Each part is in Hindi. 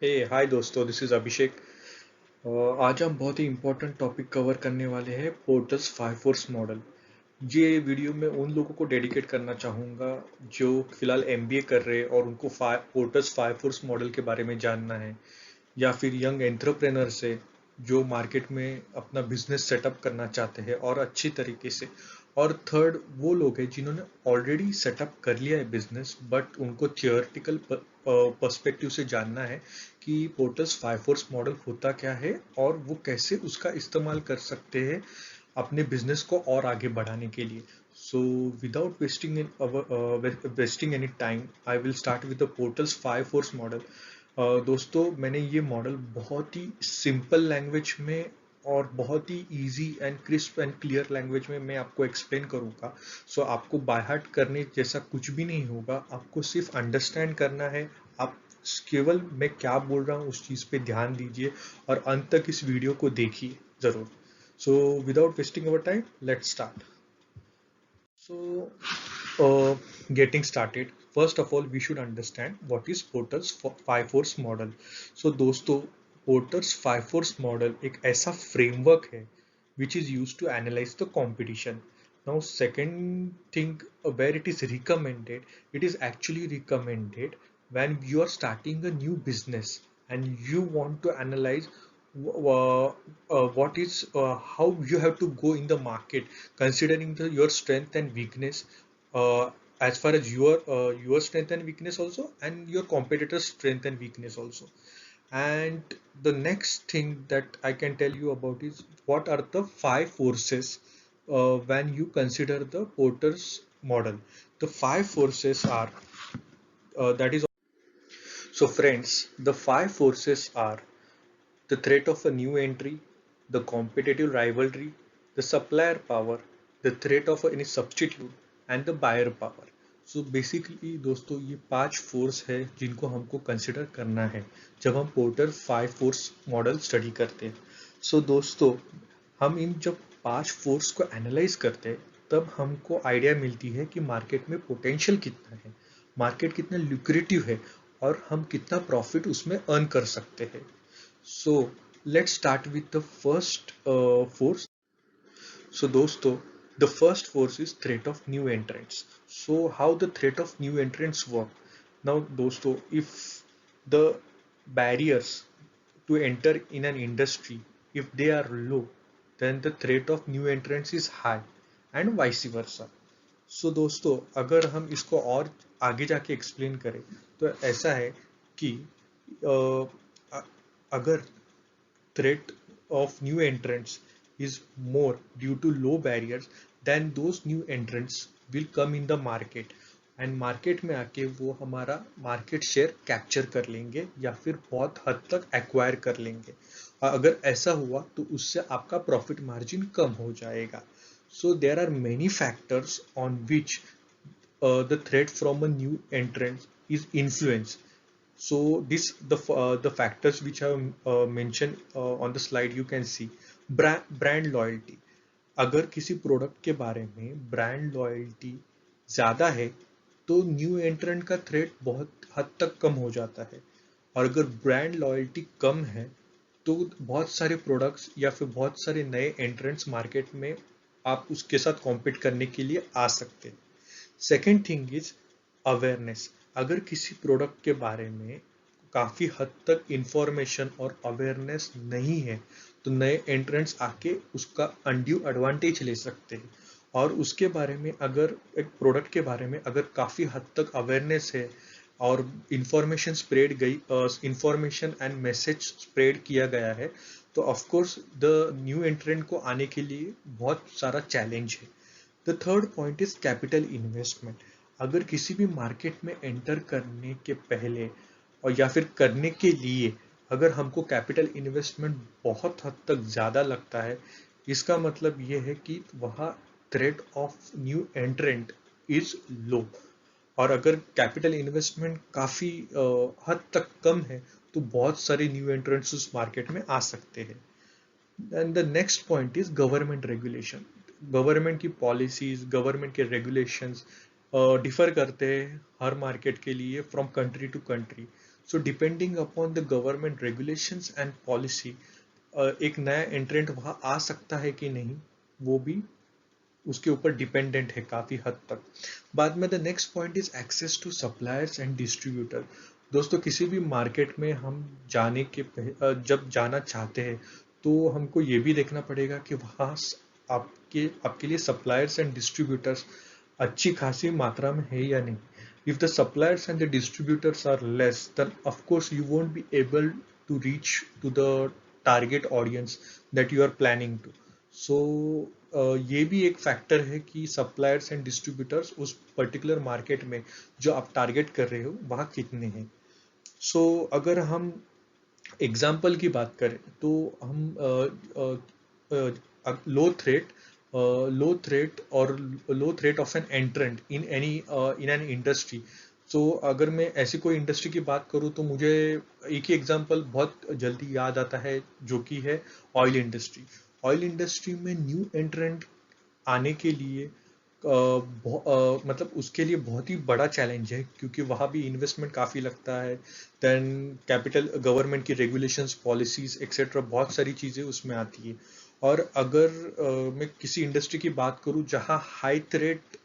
हे हाय दोस्तों, दिस इज़ अभिषेक। आज हम बहुत ही इम्पोर्टेंट टॉपिक कवर करने वाले हैं, पोर्टर्स 5 फोर्स मॉडल। ये वीडियो मैं उन लोगों को डेडिकेट करना चाहूँगा जो फिलहाल एमबीए कर रहे हैं और उनको पोर्टर्स 5 फोर्स मॉडल के बारे में जानना है, या फिर यंग एंटरप्रेनर्स है जो मार्केट में अपना बिजनेस सेटअप करना चाहते हैं और अच्छी तरीके से। और थर्ड वो लोग हैं जिन्होंने ऑलरेडी सेटअप कर लिया है बिजनेस, बट उनको थियोरेटिकल पर्सपेक्टिव से जानना है कि पोर्टल्स 5 फोर्स मॉडल होता क्या है और वो कैसे उसका इस्तेमाल कर सकते हैं अपने बिजनेस को और आगे बढ़ाने के लिए। So without wasting any time, I will start with the portals 5 force model. दोस्तों, मैंने ये मॉडल बहुत ही सिंपल लैंग्वेज में और बहुत ही easy and crisp and clear language में मैं आपको एक्सप्लेन करूँगा। सो आपको बाय हार्ट करने जैसा कुछ भी नहीं होगा, आपको सिर्फ अंडरस्टैंड करना है। आप केवल मैं क्या बोल रहा हूँ उस चीज़ पे ध्यान दीजिए और अंत तक इस वीडियो को देखिए ज़रूर। So without wasting our time, let's start. So, getting started, first of all, we should understand what is Porter's 5 force model. So, दोस्तों, Porter's 5 force model एक ऐसा framework है which is used to analyze the competition. Now, second thing, where it is recommended, it is actually recommended when you are starting a new business and you want to analyze what is how you have to go in the market, considering your strength and weakness, as far as your strength and weakness also, and your competitor's strength and weakness also. And the next thing that I can tell you about is what are the 5 forces when you consider the Porter's model. The 5 forces are that is so friends, the 5 forces are the threat of a new entry, the competitive rivalry, the supplier power, the threat of any substitute, and the buyer power. So basically दोस्तों, ये 5 फोर्स है जिनको हमको कंसिडर करना है जब हम पोर्टर 5 फोर्स मॉडल स्टडी करते हैं। सो दोस्तों, हम इन जब 5 फोर्स को एनालाइज करते हैं तब हमको आइडिया मिलती है कि मार्केट में पोटेंशियल कितना है, मार्केट कितना लुक्रेटिव है और हम कितना प्रॉफिट उसमें अर्न कर सकते हैं। So let's start with the first force. So दोस्तों, the first force is threat of new entrants. So how the threat of new entrants work? Now दोस्तों, if the barriers to enter in an industry, if they are low, then the threat of new entrants is high and vice versa. So दोस्तों, अगर हम इसको और आगे जाके एक्सप्लेन करें तो ऐसा है कि अगर threat of new entrants is more due to low barriers, then those new entrants will come in the market and market में आके वो हमारा मार्केट शेयर कैप्चर कर लेंगे या फिर बहुत हद तक एक्वायर कर लेंगे। अगर ऐसा हुआ तो उससे आपका प्रॉफिट मार्जिन कम हो जाएगा। So there are many factors on which the threat from a new entrant is influenced. So the factors which I mentioned on the slide, you can see brand loyalty. अगर किसी प्रोडक्ट के बारे में ब्रांड लॉयल्टी ज़्यादा है तो न्यू एंट्रेंट का थ्रेट बहुत हद तक कम हो जाता है। और अगर ब्रांड लॉयल्टी कम है तो बहुत सारे प्रोडक्ट्स या फिर बहुत सारे नए एंट्रेंट्स मार्केट में आप उसके साथ कॉम्पीट करने के लिए आ सकते हैं। Second thing is awareness. अगर किसी प्रोडक्ट के बारे में काफ़ी हद तक इंफॉर्मेशन और अवेयरनेस नहीं है तो नए एंट्रेंट्स आके उसका अनड्यू एडवांटेज ले सकते हैं। और उसके बारे में, अगर एक प्रोडक्ट के बारे में अगर काफ़ी हद तक अवेयरनेस है और इंफॉर्मेशन स्प्रेड गई, इंफॉर्मेशन एंड मैसेज स्प्रेड किया गया है, तो ऑफ कोर्स द न्यू एंट्रेंट को आने के लिए बहुत सारा चैलेंज है। The third point is capital investment. अगर किसी भी मार्केट में एंटर करने के पहले और या फिर करने के लिए अगर हमको कैपिटल इन्वेस्टमेंट बहुत हद तक ज़्यादा लगता है, इसका मतलब ये है कि वहाँ threat of new एंट्रेंट is low. और अगर कैपिटल इन्वेस्टमेंट काफ़ी हद तक कम है तो बहुत सारे न्यू एंट्रेंट्स उस मार्केट में आ सकते हैं। And the next point is government regulation. Government की पॉलिसीज, गवर्नमेंट के रेगुलेशंस डिफर करते हैं हर मार्केट के लिए from country to country. So depending upon the government regulations and policy एक नया एंट्रेंट वहां आ सकता है कि नहीं, वो भी उसके ऊपर डिपेंडेंट है काफी हद तक। बाद में the next point is access to suppliers and distributor. दोस्तों किसी भी मार्केट में हम जब जाना चाहते हैं तो हमको ये भी देखना पड़ेगा कि वहाँ आपके आपके लिए सप्लायर्स एंड डिस्ट्रीब्यूटर्स अच्छी खासी मात्रा में है या नहीं। If the suppliers and the distributors are less then of course you won't be able to reach to the target audience that you are planning to. So ये भी एक फैक्टर है कि सप्लायर्स एंड डिस्ट्रीब्यूटर्स उस पर्टिकुलर मार्केट में जो आप टारगेट कर रहे हो वहाँ कितने हैं। सो अगर हम एग्जाम्पल की बात करें तो हम लो थ्रेट और low threat of an entrant in an industry. So अगर मैं ऐसी कोई इंडस्ट्री की बात करूँ तो मुझे एक ही एग्जांपल बहुत जल्दी याद आता है जो कि है ऑयल इंडस्ट्री। ऑयल इंडस्ट्री में न्यू एंट्रेंट आने के लिए मतलब उसके लिए बहुत ही बड़ा चैलेंज है क्योंकि वहाँ भी इन्वेस्टमेंट काफ़ी लगता है। देन कैपिटल गवर्नमेंट की रेगुलेशंस पॉलिसीज एक्सेट्रा बहुत सारी चीज़ें उसमें आती है। और अगर मैं किसी इंडस्ट्री की बात करूँ जहाँ हाई थ्रेट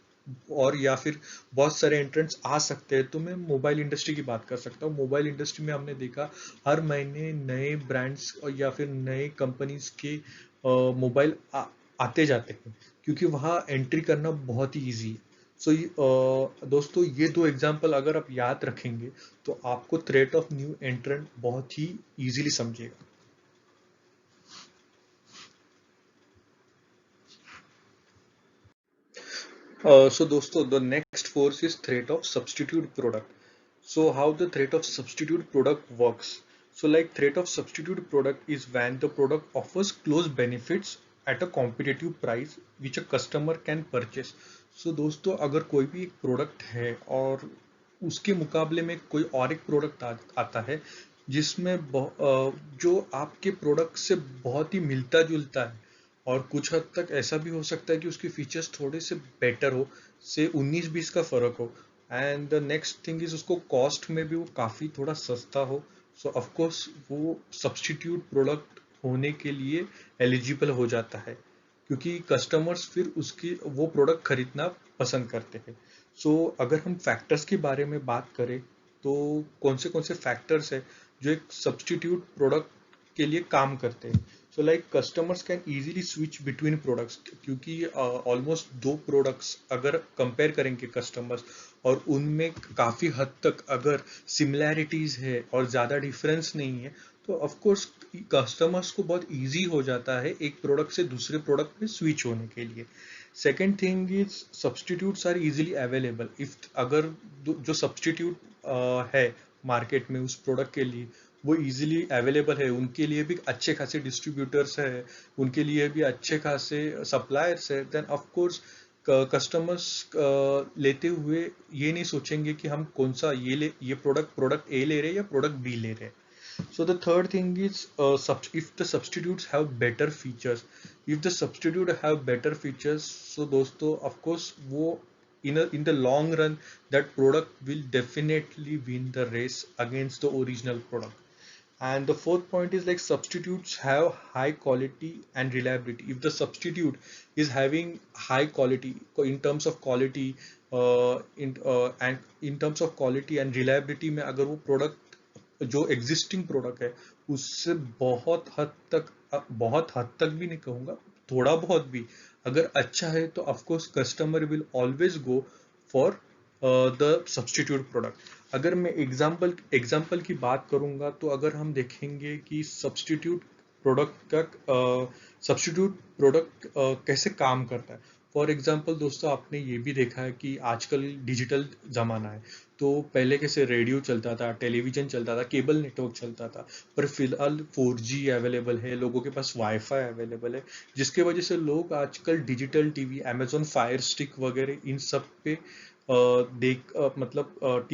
और या फिर बहुत सारे एंट्रेंट्स आ सकते हैं तो मैं मोबाइल इंडस्ट्री की बात कर सकता हूँ। मोबाइल इंडस्ट्री में हमने देखा हर महीने नए ब्रांड्स या फिर नए कंपनीज के मोबाइल आते जाते हैं क्योंकि वहाँ एंट्री करना बहुत ही ईजी है। सो दोस्तों ये दो एग्जांपल अगर आप याद रखेंगे तो आपको थ्रेट ऑफ न्यू एंट्रेंट बहुत ही इजीली समझेगा। So दोस्तों the next force is threat of substitute product. So how the threat of substitute product works? So like threat of substitute product is when the product offers close benefits at a competitive price which a customer can purchase. So दोस्तों अगर कोई भी एक प्रोडक्ट है और उसके मुकाबले में कोई और एक प्रोडक्ट आता है जिसमें जो आपके प्रोडक्ट से बहुत ही मिलता जुलता है और कुछ हद तक ऐसा भी हो सकता है कि उसके फीचर्स थोड़े से बेटर हो, से 19-20 का फर्क हो। And the next thing is उसको कॉस्ट में भी वो काफ़ी थोड़ा सस्ता हो। सो ऑफ कोर्स वो सब्स्टिट्यूट प्रोडक्ट होने के लिए एलिजिबल हो जाता है क्योंकि कस्टमर्स फिर उसकी वो प्रोडक्ट खरीदना पसंद करते हैं। सो अगर हम फैक्टर्स के बारे में बात करें तो कौन से फैक्टर्स है जो एक सब्स्टिट्यूट प्रोडक्ट के लिए काम करते हैं। So like customers can easily switch between products क्योंकि ऑलमोस्ट दो प्रोडक्ट्स अगर कंपेयर करेंगे कस्टमर्स और उनमें काफ़ी हद तक अगर सिमिलैरिटीज़ है और ज़्यादा डिफरेंस नहीं है तो ऑफ कोर्स कस्टमर्स को बहुत इजी हो जाता है एक प्रोडक्ट से दूसरे प्रोडक्ट में स्विच होने के लिए। Second thing is substitutes are easily available. If अगर जो सब्सटीट्यूट है मार्केट में उस प्रोडक्ट के लिए वो इजीली अवेलेबल है, उनके लिए भी अच्छे खासे डिस्ट्रीब्यूटर्स है, उनके लिए भी अच्छे खासे सप्लायर्स है, देन ऑफ कोर्स कस्टमर्स लेते हुए ये नहीं सोचेंगे कि हम कौन सा ये प्रोडक्ट ए ले रहे हैं या प्रोडक्ट बी ले रहे हैं। So the third thing is if the substitutes have better features, if the substitute have better features, so दोस्तों of course वो in the long run that product will definitely win the race against the original product. And the fourth point is like substitutes have high quality and reliability. If the substitute is having high quality in terms of quality and in terms of quality and reliability में अगर वो प्रोडक्ट जो एग्जिस्टिंग प्रोडक्ट है उससे बहुत हद तक भी नहीं कहूँगा, थोड़ा बहुत भी अगर अच्छा है तो of course customer will always go for the substitute product. अगर मैं एग्जाम्पल की बात करूंगा तो अगर हम देखेंगे कि सब्सटीट्यूट प्रोडक्ट कैसे काम करता है। फॉर एग्जाम्पल दोस्तों आपने ये भी देखा है कि आजकल डिजिटल ज़माना है तो पहले कैसे रेडियो चलता था, टेलीविज़न चलता था, केबल नेटवर्क चलता था, पर फिलहाल 4G अवेलेबल है, लोगों के पास वाईफाई अवेलेबल है जिसके वजह से लोग आजकल digital TV, Amazon fire stick वगैरह इन सब पे मतलब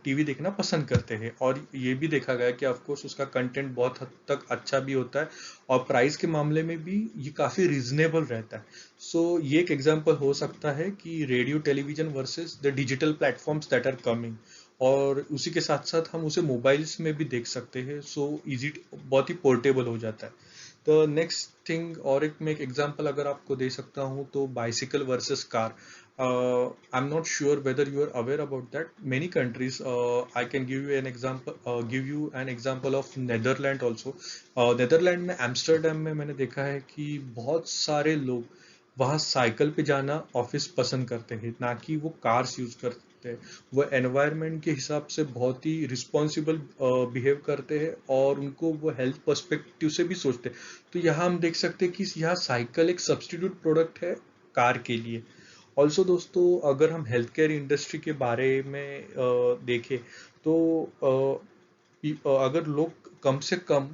टीवी देखना पसंद करते हैं। और ये भी देखा गया कि ऑफकोर्स उसका कंटेंट बहुत हद तक अच्छा भी होता है और प्राइस के मामले में भी ये काफ़ी रीजनेबल रहता है। सो ये एक एग्जांपल हो सकता है कि radio television versus the digital platforms that are coming. और उसी के साथ साथ हम उसे मोबाइल्स में भी देख सकते हैं, सो इजी, बहुत ही पोर्टेबल हो जाता है। द नेक्स्ट थिंग, और एक मैं एक एग्जांपल अगर आपको दे सकता हूँ तो bicycle versus car. I am not sure whether you are aware about that. Many countries, I can give you an example of Netherland also. Netherland में एम्स्टर्डम में मैंने देखा है कि बहुत सारे लोग वहाँ साइकिल पे जाना ऑफिस पसंद करते हैं, ना कि वो कार्स यूज करते हैं। वो एनवायरनमेंट के हिसाब से बहुत ही रिस्पॉन्सिबल बिहेव करते हैं, और उनको वो हेल्थ पर्सपेक्टिव से भी सोचते हैं। तो यहाँ हम देख सकते हैं कि यहाँ साइकिल एक सब्स्टिट्यूट प्रोडक्ट है कार के लिए। ऑल्सो दोस्तों, अगर हम हेल्थ केयर इंडस्ट्री के बारे में देखें तो अगर लोग कम से कम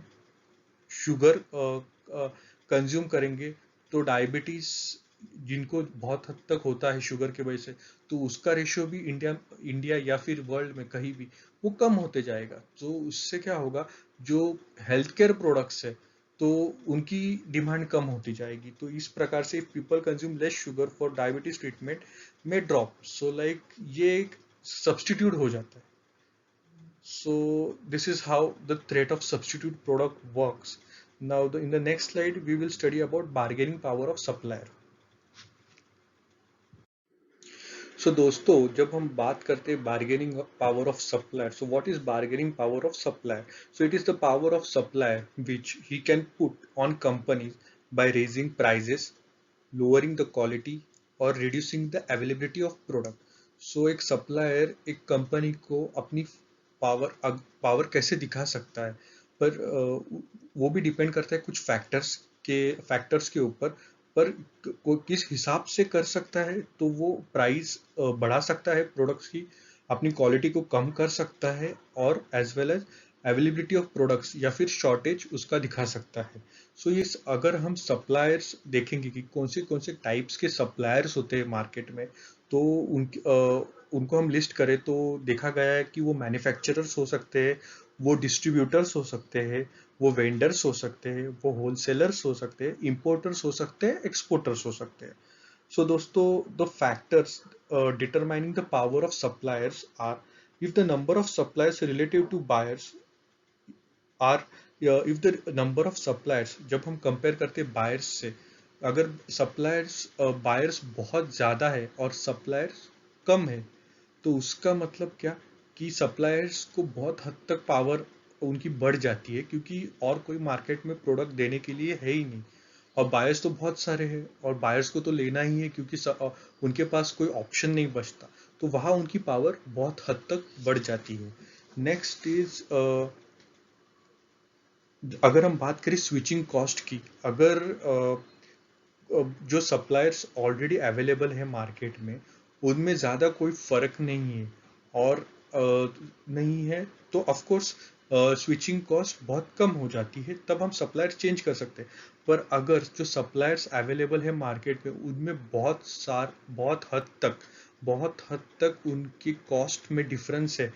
शुगर कंज्यूम करेंगे, तो डायबिटीज जिनको बहुत हद तक होता है शुगर की वजह से, तो उसका रेशियो भी इंडिया इंडिया या फिर वर्ल्ड में कहीं भी वो कम होते जाएगा। तो उससे क्या होगा, जो हेल्थ केयर प्रोडक्ट्स है तो उनकी डिमांड कम होती जाएगी। तो इस प्रकार से if people consume less sugar for diabetes treatment में ड्रॉप, सो लाइक ये एक सब्स्टिट्यूट हो जाता है। So this is how the threat of substitute product works. Now in the next slide we will study about bargaining power of supplier. So दोस्तों, जब हम बात करते हैं bargaining power of supplier, so what is bargaining power of supplier? So it is the power of supplier which he can put on companies by raising prices, lowering the quality or reducing the availability of product. So एक supplier एक company को अपनी पावर कैसे दिखा सकता है, पर वो भी डिपेंड करता है कुछ फैक्टर्स के ऊपर। पर किस हिसाब से कर सकता है, तो वो प्राइस बढ़ा सकता है प्रोडक्ट्स की, अपनी क्वालिटी को कम कर सकता है, और as well as availability of products या फिर शॉर्टेज उसका दिखा सकता है। सो ये अगर हम सप्लायर्स देखेंगे कि कौन से टाइप्स के सप्लायर्स होते हैं मार्केट में, तो उनको हम लिस्ट करें तो देखा गया है कि वो मैन्युफैक्चरर्स हो सकते हैं, वो डिस्ट्रीब्यूटर्स हो सकते हैं, वो वेंडर्स हो सकते हैं, वो होलसेलर्स हो सकते हैं, इंपोर्टर्स हो सकते हैं, एक्सपोर्टर्स हो सकते हैं। सो दोस्तों, the factors determining the power of suppliers are, if the number of suppliers relative to buyers are, if the number of suppliers, जब हम कंपेयर करते हैं बायर्स से, अगर सप्लायर्स बायर्स बहुत ज़्यादा है और सप्लायर्स कम है, तो उसका मतलब क्या कि सप्लायर्स को बहुत हद तक पावर उनकी बढ़ जाती है, क्योंकि और कोई मार्केट में प्रोडक्ट देने के लिए है ही नहीं, और बायर्स तो बहुत सारे हैं और बायर्स को तो लेना ही है, क्योंकि उनके पास कोई ऑप्शन नहीं बचता। तो वहाँ उनकी पावर बहुत हद तक बढ़ जाती है। नेक्स्ट इज, अगर हम बात करें स्विचिंग कॉस्ट की, अगर जो सप्लायर्स ऑलरेडी अवेलेबल है मार्केट में, उनमें ज़्यादा कोई फर्क नहीं है, और नहीं है, तो ऑफ कोर्स स्विचिंग कॉस्ट बहुत कम हो जाती है, तब हम सप्लायर चेंज कर सकते हैं। पर अगर जो सप्लायर्स अवेलेबल है मार्केट में, उनमें बहुत हद तक उनकी कॉस्ट में डिफरेंस है,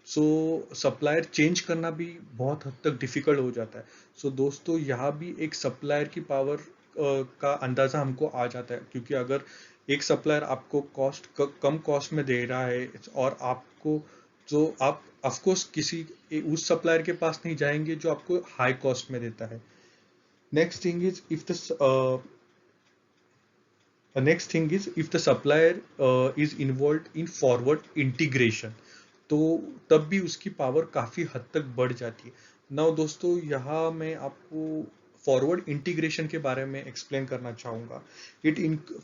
सो सप्लायर चेंज करना भी बहुत हद तक डिफिकल्ट हो जाता है। सो दोस्तों, यहाँ भी एक सप्लायर की पावर का अंदाजा हमको आ जाता है, क्योंकि अगर एक सप्लायर आपको कम कॉस्ट में दे रहा है, और आपको, जो आप ऑफ कोर्स उस सप्लायर के पास नहीं जाएंगे जो आपको हाई कॉस्ट में देता है। Next thing is, if the supplier is involved in forward integration, तो तब भी उसकी पावर काफी हद तक बढ़ जाती है। नाउ दोस्तों, यहाँ मैं आपको फॉरवर्ड इंटीग्रेशन के बारे में एक्सप्लेन करना चाहूंगा।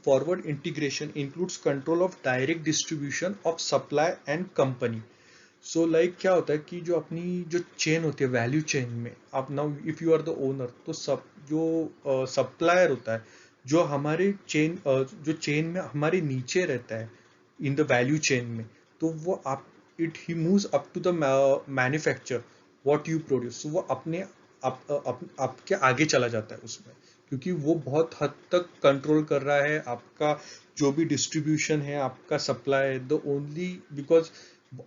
Forward integration includes control of direct distribution of supply and company. So like क्या होता है कि जो अपनी जो चेन होती है, वैल्यू चेन में, आप now if you are the owner, तो सब जो सप्लायर होता है, जो हमारे जो चेन में हमारे नीचे रहता है इन द वैल्यू चेन में, तो वो आप इट ही moves up to the manufacture what you produce, वो आपके आगे चला जाता है उसमें, क्योंकि वो बहुत हद तक कंट्रोल कर रहा है आपका जो भी डिस्ट्रीब्यूशन है, आपका सप्लाई, द ओनली बिकॉज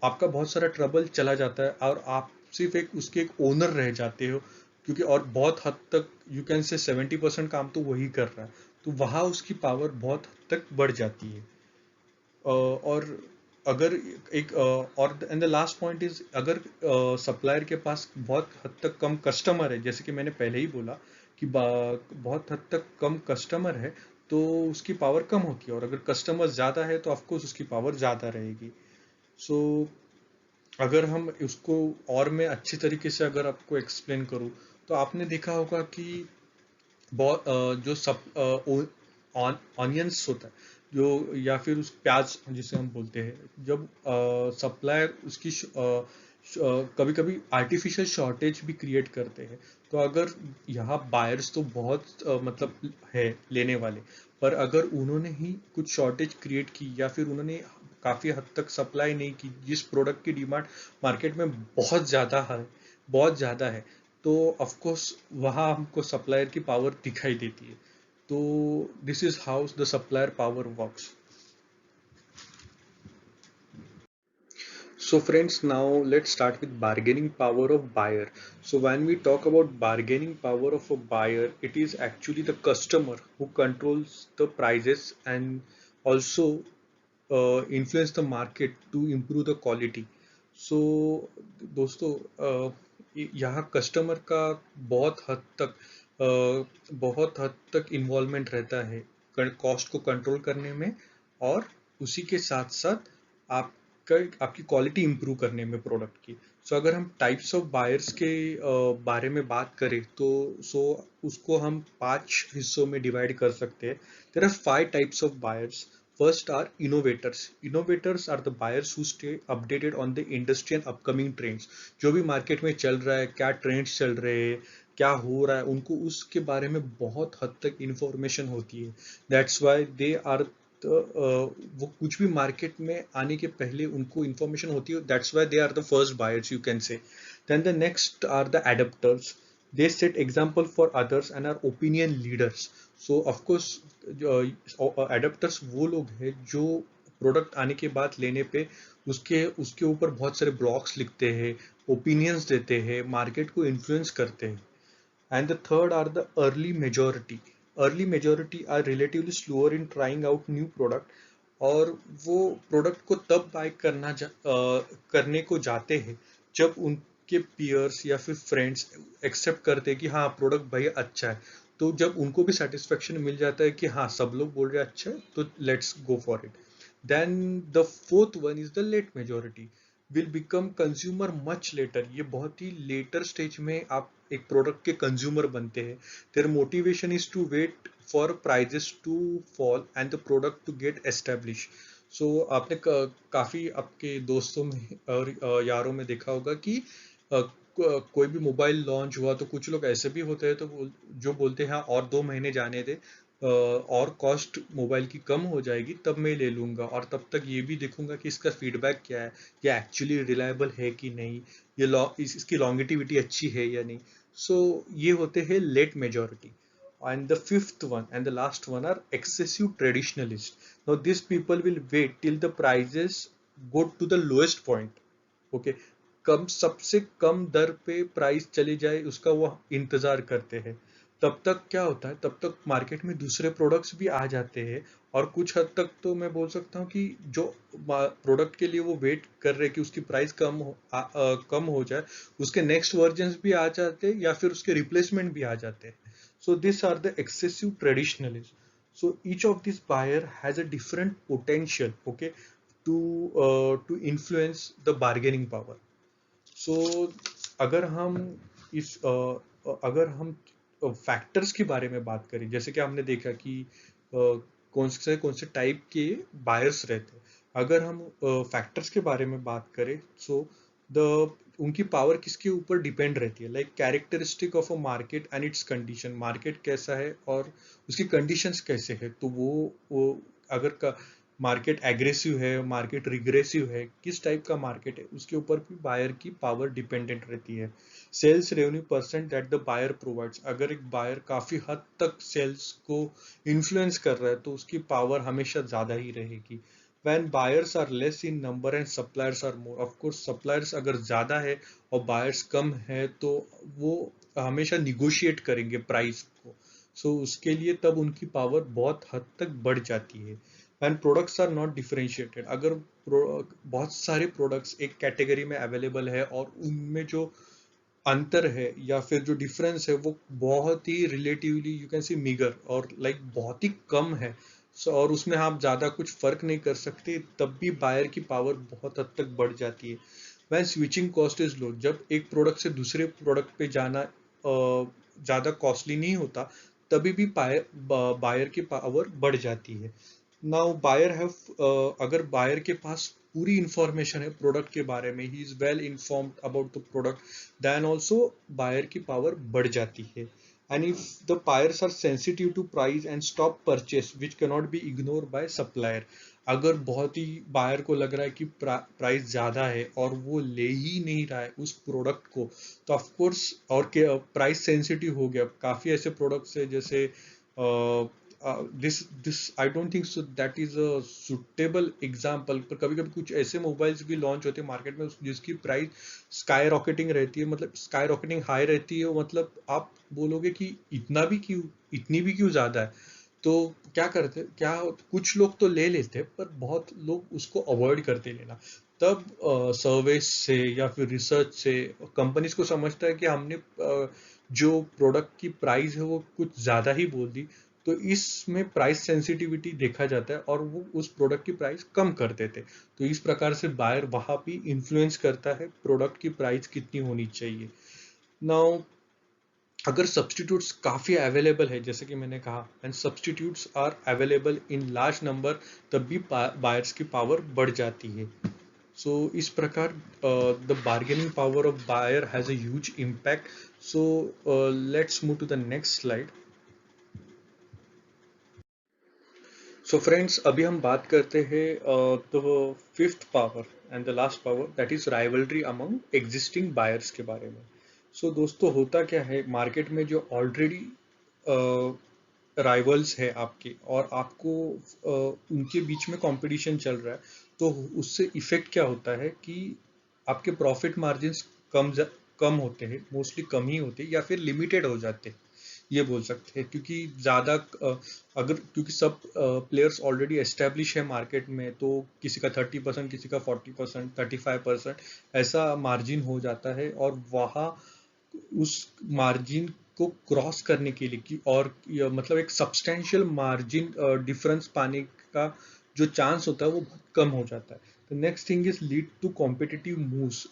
आपका बहुत सारा ट्रबल चला जाता है, और आप सिर्फ उसके एक ओनर रह जाते हो, क्योंकि और बहुत हद तक यू कैन से 70% काम तो वही कर रहा है, तो वहाँ उसकी पावर बहुत हद तक बढ़ जाती है। और अगर एक और and the last point is, अगर सप्लायर के पास बहुत हद तक कम कस्टमर है, जैसे कि मैंने पहले ही बोला कि बहुत हद तक कम कस्टमर है, तो उसकी पावर कम होती है, और अगर कस्टमर ज़्यादा है तो ऑफकोर्स उसकी पावर ज़्यादा रहेगी। सो अगर हम उसको और मैं अच्छी तरीके से अगर आपको एक्सप्लेन करूँ, तो आपने देखा होगा कि बहुत जो सब ऑनियंस होता है, जो या फिर उस प्याज जिसे हम बोलते हैं, जब सप्लायर उसकी कभी कभी आर्टिफिशियल शॉर्टेज भी क्रिएट करते हैं। तो अगर यहाँ बायर्स तो बहुत मतलब है लेने वाले, पर अगर उन्होंने ही कुछ शॉर्टेज क्रिएट की या फिर उन्होंने काफ़ी हद तक सप्लाई नहीं की, जिस प्रोडक्ट की डिमांड मार्केट में बहुत ज़्यादा है, तो ऑफ कोर्स वहाँ हमको सप्लायर की पावर दिखाई देती है। तो this is how the supplier power works. So friends, now let's start with bargaining power of buyer. So when we talk about bargaining power of a buyer, it is actually the customer who controls the prices and also influence the market to improve the quality. So दोस्तों, यहाँ कस्टमर का बहुत हद तक इन्वॉल्वमेंट रहता है कॉस्ट को कंट्रोल करने में, और उसी के साथ साथ आपकी क्वालिटी इंप्रूव करने में प्रोडक्ट की। सो अगर हम टाइप्स ऑफ बायर्स के बारे में बात करें, तो उसको हम 5 हिस्सों में डिवाइड कर सकते हैं। There are 5 types of buyers. First are innovators. Innovators are the buyers who stay updated on the industry and upcoming trends. जो भी मार्केट में चल रहा है, क्या ट्रेंड्स चल रहे हैं, क्या हो रहा है, उनको उसके बारे में बहुत हद तक इंफॉर्मेशन होती है। दैट्स वाई दे आर, वो कुछ भी मार्केट में आने के पहले उनको इंफॉर्मेशन होती है। That's why they are the first buyers, you can say. Then the next are the adapters. They set example for others and are opinion leaders. So of course adapters वो लोग हैं जो प्रोडक्ट आने के बाद लेने पे उसके उसके ऊपर बहुत सारे ब्लॉग्स लिखते हैं, ओपिनियंस देते हैं, मार्केट को इन्फ्लुएंस करते हैं। And the third are the early majority. Early majority are relatively slower in trying out new product, और वो प्रोडक्ट को तब करने को जाते हैं जब उनके पियर्स या फिर फ्रेंड्स एक्सेप्ट करते हैं कि हाँ प्रोडक्ट भाई अच्छा है। तो जब उनको भी सेटिस्फेक्शन मिल जाता है कि हाँ सब लोग बोल रहे हैं अच्छा है, तो let's go for it. Then the fourth one is the late majority. Will become consumer much later. ये बहुत ही लेटर स्टेज में आप एक प्रोडक्ट के कंज्यूमर बनते हैं। Their motivation is to wait for prices to fall and the product to get establish. So आपने काफी आपके दोस्तों में और यारों में देखा होगा कि कोई भी मोबाइल लॉन्च हुआ तो कुछ लोग ऐसे भी होते हैं तो जो बोलते हैं हाँ और 2 महीने जाने दे, और कॉस्ट मोबाइल की कम हो जाएगी तब मैं ले लूंगा, और तब तक ये भी देखूंगा कि इसका फीडबैक क्या है, ये एक्चुअली रिलायबल है कि नहीं, इसकी लॉन्गिटिविटी अच्छी है या नहीं। सो ये होते हैं late majority. And the fifth one and the last one are excessive traditionalists. Now these people will wait till the prices go to the lowest point. Okay, सबसे कम दर पे प्राइस चली जाए उसका वो इंतजार करते हैं। तब तक क्या होता है, तब तक मार्केट में दूसरे प्रोडक्ट्स भी आ जाते हैं, और कुछ हद तक तो मैं बोल सकता हूँ कि जो प्रोडक्ट के लिए वो वेट कर रहे हैं कि उसकी प्राइस कम हो जाए, उसके नेक्स्ट वर्जन्स भी आ जाते हैं या फिर उसके रिप्लेसमेंट भी आ जाते हैं। So these are the excessive traditionalists. So each of these buyer has a different potential, okay, to influence the bargaining power. So अगर हम इस अगर हम फैक्टर्स के बारे में बात करें, जैसे कि हमने देखा कि कौन से टाइप के बायर्स रहते हैं। अगर हम फैक्टर्स के बारे में बात करें, सो द उनकी पावर किसके ऊपर डिपेंड रहती है, like characteristic of a market and it's condition. Market कैसा है और उसकी कंडीशंस कैसे है, तो वो अगर मार्केट एग्रेसिव है, मार्केट रिग्रेसिव है, किस टाइप का मार्केट है, उसके ऊपर भी बायर की पावर डिपेंडेंट रहती है। Sales revenue percent that the buyer provides. अगर एक बायर काफी हद तक सेल्स को इन्फ्लुएंस कर रहा है तो उसकी पावर हमेशा ज्यादा ही रहेगी। When buyers are less in number and suppliers are more, of course suppliers अगर ज्यादा है और buyers कम है तो वो हमेशा निगोशिएट करेंगे प्राइस को। सो उसके लिए तब उनकी पावर बहुत हद तक बढ़ जाती है। And products are not differentiated. अगर बहुत सारे प्रोडक्ट्स एक कैटेगरी में अवेलेबल है और उनमें जो अंतर है या फिर जो डिफरेंस है वो बहुत ही relatively you can see meagre और लाइक बहुत ही कम है, और उसमें आप ज़्यादा कुछ फर्क नहीं कर सकते, तब भी बायर की पावर बहुत हद तक बढ़ जाती है। When switching cost is low, जब एक प्रोडक्ट से दूसरे प्रोडक्ट पे जाना ज़्यादा कॉस्टली नहीं होता, तभी भी बायर की पावर बढ़ जाती है। नाउ बायर हैव, अगर बायर के पास पूरी इंफॉर्मेशन है प्रोडक्ट के बारे में, he is well informed about the product, then also buyer की पावर बढ़ जाती है। And if the buyers are sensitive to price and stop purchase which cannot be ignore by supplier, अगर बहुत ही बायर को लग रहा है कि प्राइस ज़्यादा है और वो ले ही नहीं रहा है उस प्रोडक्ट को, तो ऑफ कोर्स, और प्राइस सेंसिटिव हो गया, काफ़ी ऐसे प्रोडक्ट्स है जैसे this I don't think so that is a suitable example, पर कभी कभी कुछ ऐसे मोबाइल्स भी लॉन्च होते हैं मार्केट में जिसकी प्राइस स्काई रॉकेटिंग रहती है, मतलब स्काई रॉकेटिंग हाई रहती है, मतलब आप बोलोगे कि इतना भी क्यों, इतनी भी क्यों ज़्यादा है। तो क्या करते, क्या कुछ लोग तो ले लेते पर बहुत लोग उसको अवॉइड करते लेना। तब सर्विस से या फिर रिसर्च से कंपनीज को समझता है कि हमने जो प्रोडक्ट की प्राइस है वो कुछ ज़्यादा ही बोल दी, तो इसमें प्राइस सेंसिटिविटी देखा जाता है और वो उस प्रोडक्ट की प्राइस कम कर देते। तो इस प्रकार से बायर वहाँ भी इन्फ्लुएंस करता है प्रोडक्ट की प्राइस कितनी होनी चाहिए। नाउ अगर सब्सटीट्यूट्स काफ़ी अवेलेबल है जैसे कि मैंने कहा, and substitutes are available in large number, तब भी बायर्स की पावर बढ़ जाती है। सो इस प्रकार the bargaining power of buyer has a huge impact. So let's move to the next slide. So friends, अभी हम बात करते हैं the fifth power and the last power, that is rivalry among existing buyers के बारे में। सो दोस्तों, होता क्या है मार्केट में, जो ऑलरेडी राइवल्स है आपके और आपको उनके बीच में कंपटीशन चल रहा है, तो उससे इफेक्ट क्या होता है कि आपके प्रॉफिट मार्जिन्स कम होते हैं, मोस्टली कम ही होते हैं या फिर लिमिटेड हो जाते हैं, ये बोल सकते हैं। क्योंकि ज़्यादा अगर, क्योंकि सब प्लेयर्स ऑलरेडी एस्टेब्लिश है मार्केट में, तो किसी का 30%, किसी का 40%, 35% ऐसा मार्जिन हो जाता है, और वहाँ उस मार्जिन को क्रॉस करने के लिए कि और मतलब एक सब्सटेंशियल मार्जिन डिफरेंस पाने का जो चांस होता है वो बहुत कम हो जाता है। तो next thing is lead to competitive moves.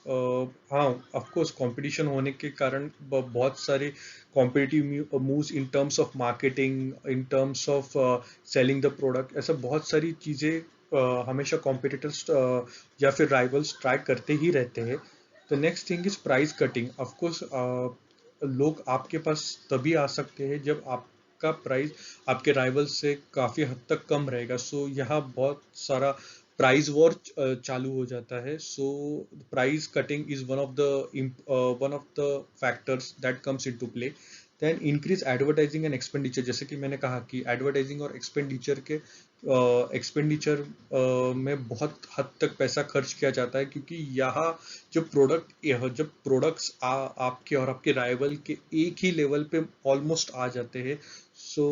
हाँ, ऑफ कोर्स कंपटीशन होने के कारण बहुत सारे competitive moves in terms of marketing, in terms of selling the product, ऐसा बहुत सारी चीज़ें हमेशा कॉम्पिटिटर्स या फिर राइवल्स ट्राई करते ही रहते हैं। The next thing is price cutting. Of course लोग आपके पास तभी आ सकते हैं जब आपका प्राइस आपके राइवल से काफ़ी हद तक कम रहेगा। सो यहाँ बहुत सारा प्राइस वॉर चालू हो जाता है। So price cutting is one of the factors that comes into play. Then increase advertising and expenditure, जैसे कि मैंने कहा कि एडवर्टाइजिंग और एक्सपेंडिचर के एक्सपेंडिचर में बहुत हद तक पैसा खर्च किया जाता है, क्योंकि यहाँ जब प्रोडक्ट्स आपके और आपके राइवल के एक ही लेवल पे ऑलमोस्ट आ जाते हैं, so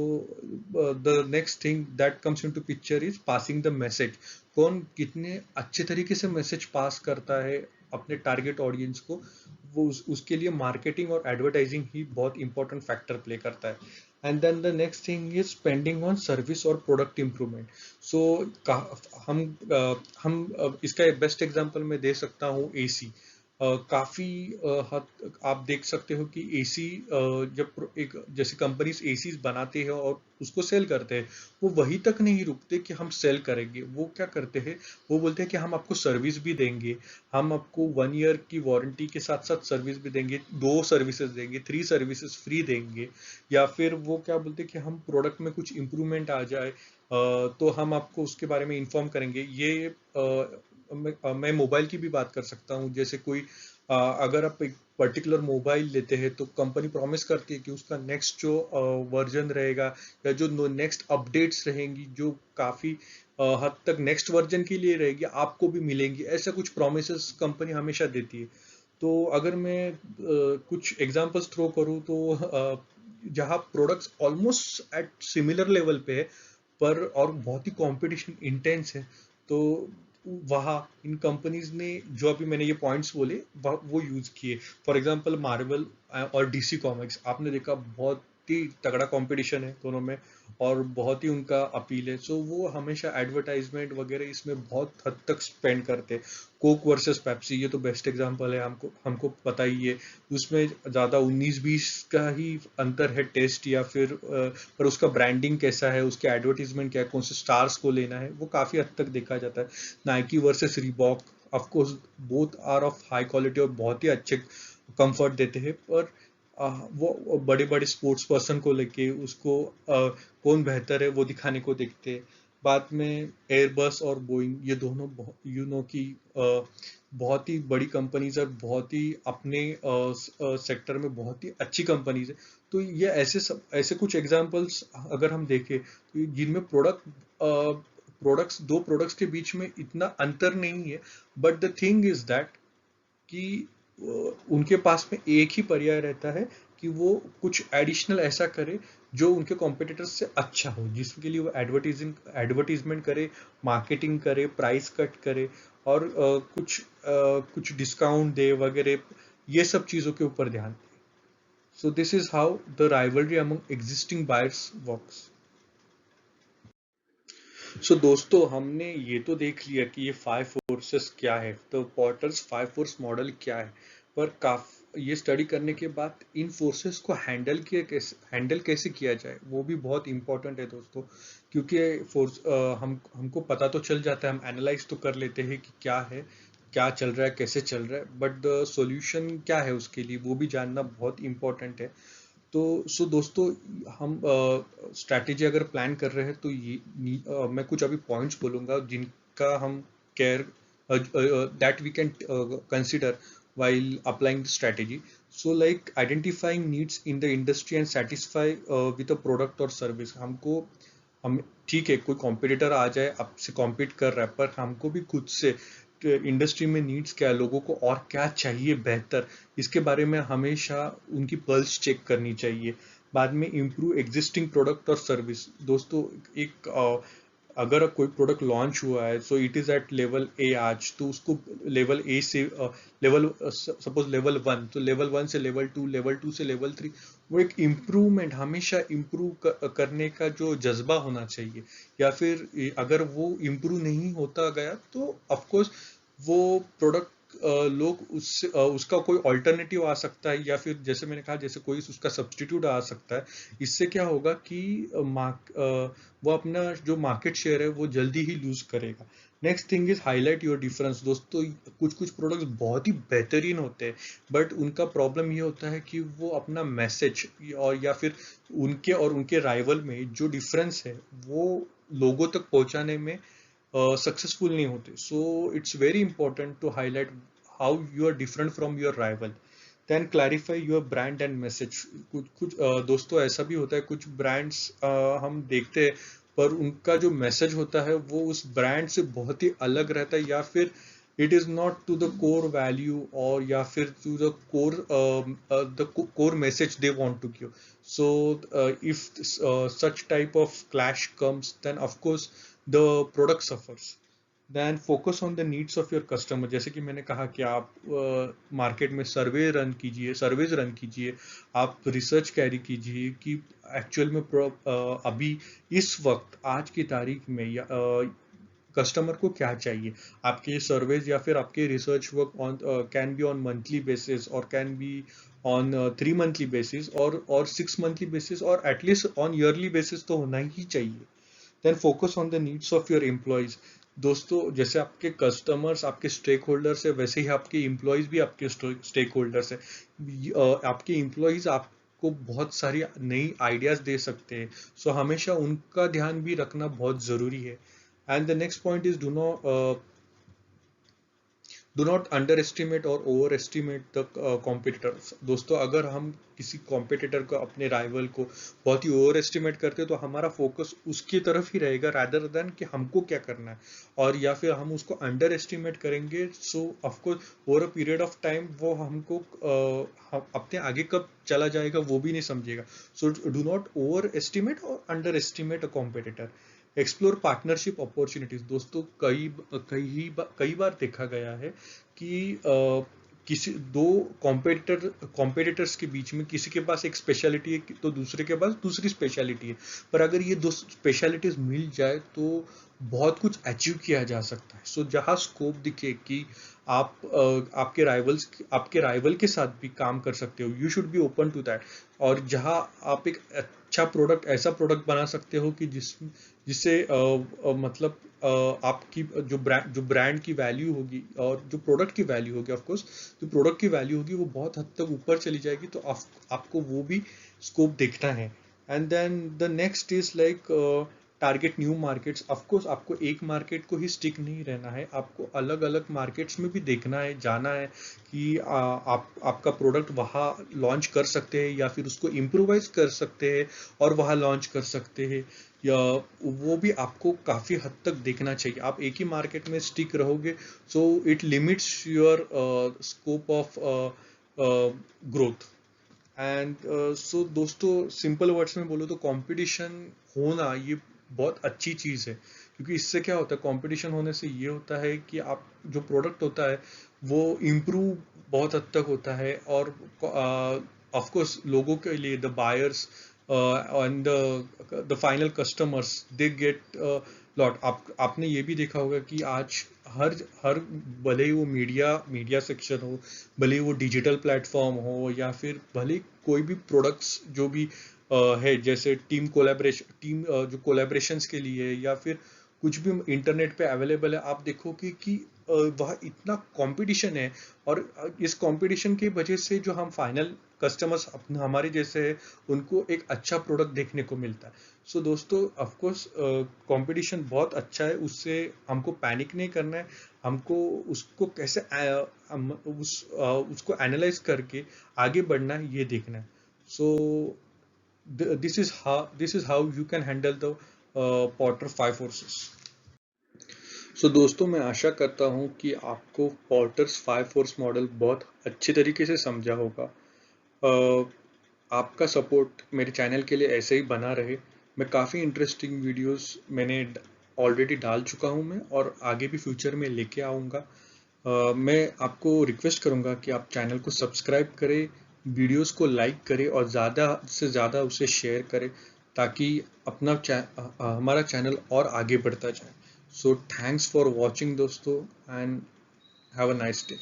the next thing that comes into picture is passing the message. कौन कितने अच्छे तरीके से मैसेज पास करता है अपने टारगेट ऑडियंस को, वो उसके लिए मार्केटिंग और एडवर्टाइजिंग ही बहुत इंपॉर्टेंट फैक्टर प्ले करता है। And then the next thing is spending on service और प्रोडक्ट इम्प्रूवमेंट। सो हम इसका बेस्ट एग्जांपल मैं दे सकता हूँ एसी। काफ़ी हद आप देख सकते हो कि एसी, जब एक जैसे कंपनीज एसी बनाते हैं और उसको सेल करते हैं, वो वहीं तक नहीं रुकते कि हम सेल करेंगे। वो क्या करते हैं, वो बोलते हैं कि हम आपको सर्विस भी देंगे, हम आपको 1 ईयर की वारंटी के साथ साथ सर्विस भी देंगे, 2 सर्विसेज देंगे, 3 सर्विसेज फ्री देंगे, या फिर वो क्या बोलते हैं कि हम प्रोडक्ट में कुछ इम्प्रूवमेंट आ जाए तो हम आपको उसके बारे में इन्फॉर्म करेंगे। ये मैं मोबाइल की भी बात कर सकता हूँ। जैसे कोई अगर आप एक पर्टिकुलर मोबाइल लेते हैं तो कंपनी प्रॉमिस करती है कि उसका नेक्स्ट जो वर्जन रहेगा या जो नेक्स्ट अपडेट्स रहेंगी, जो काफ़ी हद तक नेक्स्ट वर्जन के लिए रहेगी, आपको भी मिलेंगी। ऐसा कुछ प्रोमिस कंपनी हमेशा देती है। तो अगर मैं कुछ एग्जांपल्स थ्रो करूँ तो जहाँ products almost at similar level पे है, पर और बहुत ही कंपटीशन इंटेंस है। तो वहाँ इन कंपनीज ने जो अभी मैंने ये पॉइंट्स बोले वो यूज किए। फॉर एग्जांपल मार्वल और डीसी कॉमिक्स आपने देखा, बहुत ही तगड़ा कंपटीशन है दोनों में और बहुत ही उनका अपील है। सो वो हमेशा एडवर्टाइजमेंट वगैरह इसमें बहुत हद तक स्पेंड करते हैं। कोक वर्सेस पेप्सी ये तो बेस्ट एग्जांपल है, हमको हमको पता ही है। उसमें ज़्यादा 19-20 का ही अंतर है टेस्ट या फिर पर उसका ब्रांडिंग कैसा है, उसके एडवर्टीजमेंट क्या है, कौन से स्टार्स को लेना है, वो काफ़ी हद तक देखा जाता है। Nike versus Reebok, of course both are of high quality और बहुत ही अच्छे कंफर्ट देते हैं। पर वो बड़े बड़े स्पोर्ट्स पर्सन को लेके उसको कौन बेहतर है वो दिखाने को देखते हैं। बाद में एयरबस और बोइंग ये दोनों यू नो की बहुत ही बड़ी कंपनीज है, बहुत ही अपने सेक्टर में बहुत ही अच्छी कंपनीज है। तो ये ऐसे कुछ एग्जांपल्स अगर हम देखें तो जिनमें दो प्रोडक्ट्स के बीच में इतना अंतर नहीं है, but the thing is that कि उनके पास में एक ही पर्याय रहता है कि वो कुछ एडिशनल ऐसा करे जो उनके कॉम्पिटिटर्स से अच्छा हो, जिसके लिए वो एडवर्टीजमेंट करे, मार्केटिंग करे, प्राइस कट करे और कुछ डिस्काउंट दे वगैरह, ये सब चीज़ों के ऊपर ध्यान दे। So this is how the rivalry among existing buyers works. So दोस्तों, हमने ये तो देख लिया कि ये 5 फोर्सेस क्या है, तो पॉटर्स 5 फोर्स मॉडल क्या है। पर ये स्टडी करने के बाद इन फोर्सेस को हैंडल कैसे किया जाए वो भी बहुत इंपॉर्टेंट है दोस्तों। क्योंकि फोर्स हमको पता तो चल जाता है, हम एनालाइज तो कर लेते हैं कि क्या है, क्या चल रहा है, कैसे चल रहा है, बट द सॉल्यूशन क्या है उसके लिए वो भी जानना बहुत इंपॉर्टेंट है। तो दोस्तों, हम स्ट्रैटेजी अगर प्लान कर रहे हैं तो मैं कुछ अभी पॉइंट्स बोलूंगा जिनका हम care that we can consider while applying the strategy. So like identifying needs in the industry and satisfy with a product or service। हम ठीक है, कोई कॉम्पिटिटर आ जाए आपसे कॉम्पीट कर रहा है, पर हमको भी खुद से इंडस्ट्री में नीड्स क्या है, लोगों को और क्या चाहिए बेहतर, इसके बारे में हमेशा उनकी पल्स चेक करनी चाहिए। बाद में इम्प्रूव एग्जिस्टिंग प्रोडक्ट और सर्विस। दोस्तों, एक अगर कोई प्रोडक्ट लॉन्च हुआ है so it is at level A आज, तो उसको लेवल ए से लेवल सपोज लेवल 1, तो लेवल 1 से लेवल 2, लेवल 2 से लेवल 3, वो एक इम्प्रूवमेंट, हमेशा इम्प्रूव करने का जो जज्बा होना चाहिए। या फिर अगर वो इम्प्रूव नहीं होता गया तो ऑफकोर्स वो प्रोडक्ट लोग उसका कोई ऑल्टरनेटिव आ सकता है, या फिर जैसे मैंने कहा जैसे कोई उसका सब्सटीट्यूट आ सकता है। इससे क्या होगा कि वो अपना जो मार्केट शेयर है वो जल्दी ही लूज करेगा। Next thing is highlight your difference. दोस्तों, कुछ कुछ प्रोडक्ट्स बहुत ही बेहतरीन होते हैं, बट उनका प्रॉब्लम ये होता है कि वो अपना मैसेज और या फिर उनके और उनके राइवल में जो डिफरेंस है वो लोगों तक पहुंचाने में सक्सेसफुल नहीं होते। So it's very important to highlight how you are different from your rival. Then clarify your brand and message. कुछ कुछ दोस्तों ऐसा भी होता है, कुछ ब्रांड्स हम देखते हैं पर उनका जो मैसेज होता है वो उस ब्रांड से बहुत ही अलग रहता है, या फिर it is not to the core value, और या फिर to the core message they want to give. So if such type of clash comes, then of course the product suffers। Then focus on the needs of your customer. जैसे कि मैंने कहा कि आप मार्केट में सर्वेज रन कीजिए, आप रिसर्च कैरी कीजिए कि एक्चुअल में अभी इस वक्त आज की तारीख में या कस्टमर को क्या चाहिए। आपके सर्वेज या फिर आपके research work on can be on monthly basis और can be on 3 monthly basis और 6 मंथली बेसिस और एटलीस्ट ऑन ईयरली बेसिस तो होना ही चाहिए। Then focus on the needs of your employees. दोस्तों, जैसे आपके कस्टमर्स आपके स्टेक होल्डर्स है, वैसे ही आपके एम्प्लॉयज भी आपके स्टेक होल्डर्स है। आपके एम्प्लॉयज आपको बहुत सारी नई आइडियाज दे सकते हैं। सो हमेशा उनका ध्यान भी रखना बहुत जरूरी है। And the next point is do not under estimate और ओवर एस्टिमेट द कॉम्पिटिटर्स। दोस्तों, अगर हम किसी कॉम्पिटिटर को, अपने राइवल को बहुत ही ओवर एस्टिमेट करते हैं तो हमारा फोकस उसकी तरफ ही रहेगा रादर देन कि हमको क्या करना है, और या फिर हम उसको अंडर एस्टिमेट करेंगे। So of course over a period of time वो हमको अपने आगे कब चला जाएगा वो भी नहीं समझेगा। So do not overestimate और underestimate a competitor. Explore partnership opportunities. दोस्तों कई बार देखा गया है कि किसी दो कॉम्पिटिटर्स के बीच में किसी के पास एक स्पेशलिटी है तो दूसरे के पास दूसरी स्पेशलिटी है, पर अगर ये दो स्पेशलिटीज मिल जाए तो बहुत कुछ अचीव किया जा सकता है। सो जहाँ स्कोप दिखे कि आप आपके राइवल के साथ भी काम कर सकते हो, you should be open to that. और जहाँ आप एक अच्छा प्रोडक्ट, ऐसा प्रोडक्ट बना सकते हो कि जिससे मतलब आपकी जो ब्रांड की वैल्यू होगी और जो प्रोडक्ट की वैल्यू होगी, ऑफ कोर्स जो प्रोडक्ट की वैल्यू होगी वो बहुत हद तक ऊपर चली जाएगी, तो आपको वो भी स्कोप देखना है। And then the next is like target new markets. Of course आपको एक मार्केट को ही स्टिक नहीं रहना है, आपको अलग अलग मार्केट्स में भी देखना है, जाना है कि आपका प्रोडक्ट वहाँ लॉन्च कर सकते हैं या फिर उसको इम्प्रोवाइज कर सकते हैं और वहाँ लॉन्च कर सकते हैं, या वो भी आपको काफ़ी हद तक देखना चाहिए। आप एक ही मार्केट में स्टिक रहोगे so it limits your scope of growth. And so दोस्तों सिंपल वर्ड्स में बोलो तो कंपटीशन होना ये बहुत अच्छी चीज़ है, क्योंकि इससे क्या होता है, कंपटीशन होने से ये होता है कि आप जो प्रोडक्ट होता है वो इम्प्रूव बहुत हद तक होता है, और ऑफ कोर्स लोगों के लिए the buyers and the final customers they get lot. आपने ये भी देखा होगा कि आज हर हर भले ही वो मीडिया सेक्शन हो, भले ही वो डिजिटल प्लेटफॉर्म हो, या फिर भले ही कोई भी प्रोडक्ट्स जो भी है, जैसे जो कोलैबोरेशंस के लिए, या फिर कुछ भी इंटरनेट पे अवेलेबल है, आप देखोगे कि वह इतना कंपटीशन है। और इस कंपटीशन की वजह से जो हम फाइनल कस्टमर्स हमारे जैसे है, उनको एक अच्छा प्रोडक्ट देखने को मिलता है। सो दोस्तों ऑफ कोर्स कंपटीशन बहुत अच्छा है, उससे हमको पैनिक नहीं करना है, हमको उसको कैसे उसको एनालाइज करके आगे बढ़ना है, ये देखना है। सो this is how you can handle the Porter 5 forces. सो दोस्तों मैं आशा करता हूँ कि आपको पॉर्टर्स 5 फोर्स मॉडल बहुत अच्छे तरीके से समझा होगा। आपका सपोर्ट मेरे चैनल के लिए ऐसे ही बना रहे। मैं काफ़ी इंटरेस्टिंग वीडियोस मैंने ऑलरेडी डाल चुका हूँ मैं, और आगे भी फ्यूचर में लेके आऊँगा। मैं आपको रिक्वेस्ट करूँगा कि आप चैनल को सब्सक्राइब करें, वीडियोस को लाइक करें और ज़्यादा से ज़्यादा उसे शेयर करें, ताकि हमारा चैनल और आगे बढ़ता जाए। सो थैंक्स फॉर वॉचिंग दोस्तों, and have a nice day.